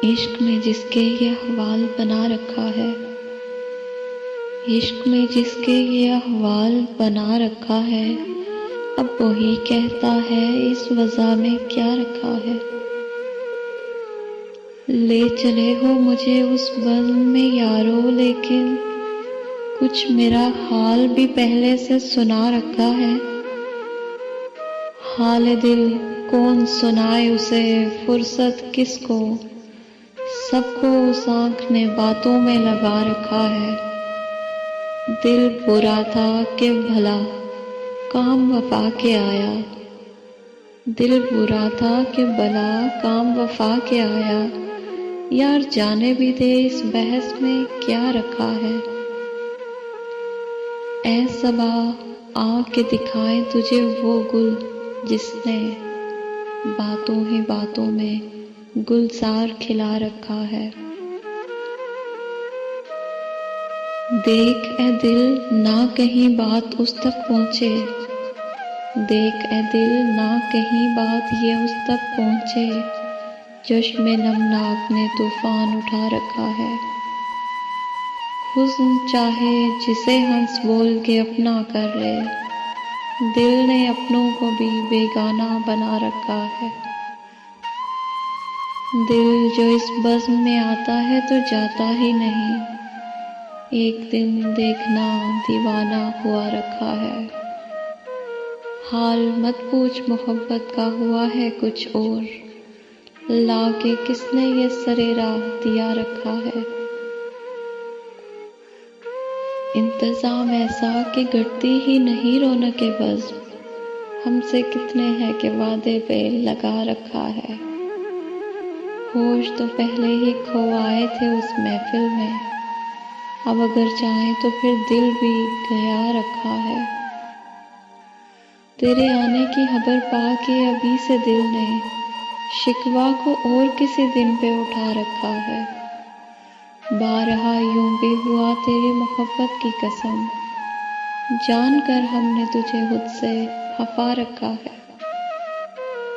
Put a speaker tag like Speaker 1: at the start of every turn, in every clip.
Speaker 1: इश्क में जिसके ये अहवाल बना रखा है, इश्क में जिसके ये अहवाल बना रखा है, अब वही कहता है इस वज़ा में क्या रखा है। ले चले हो मुझे उस बज़्म में यारो, लेकिन कुछ मेरा हाल भी पहले से सुना रखा है। हाल दिल कौन सुनाए उसे, फुर्सत किसको, सबको उस आँख ने बातों में लगा रखा है। दिल बुरा था कि भला काम वफा के आया, दिल बुरा था कि भला काम वफा के आया। यार जाने भी दे इस बहस में क्या रखा है। ऐ सबा आके दिखाए तुझे वो गुल, जिसने बातों ही बातों में गुलजार खिला रखा है। देख ए दिल ना कहीं बात उस तक पहुँचे, देख ए दिल ना कहीं बात ये उस तक पहुँचे, चश्मे नमनाक ने तूफान उठा रखा है। हुस्न चाहे जिसे हंस बोल के अपना कर ले, दिल ने अपनों को भी बेगाना बना रखा है। दिल जो इस बज़्म में आता है तो जाता ही नहीं, एक दिन देखना दीवाना हुआ रखा है। हाल मत पूछ मोहब्बत का हुआ है कुछ और, लाके किसने ये सरेरा दिया रखा है। इंतज़ाम ऐसा कि घटती ही नहीं रौनके बज़्म, हमसे कितने हैं कि वादे पे लगा रखा है। होश तो पहले ही खो आए थे उस महफिल में, अब अगर चाहे तो फिर दिल भी गया रखा है। तेरे आने की खबर पाके अभी से दिल ने शिकवा को और किसी दिन पे उठा रखा है। बारहा यूं भी हुआ तेरी मोहब्बत की कसम, जानकर हमने तुझे खुद से खफा रखा है।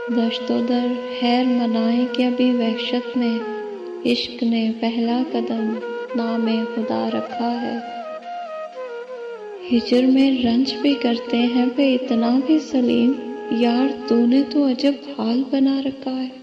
Speaker 1: दश्तो दर खैर मनाए कि अभी वहशत में इश्क ने पहला कदम नामे खुदा रखा है। हिजर में रंज भी करते हैं पे इतना भी सलीम, यार तूने तो अजब हाल बना रखा है।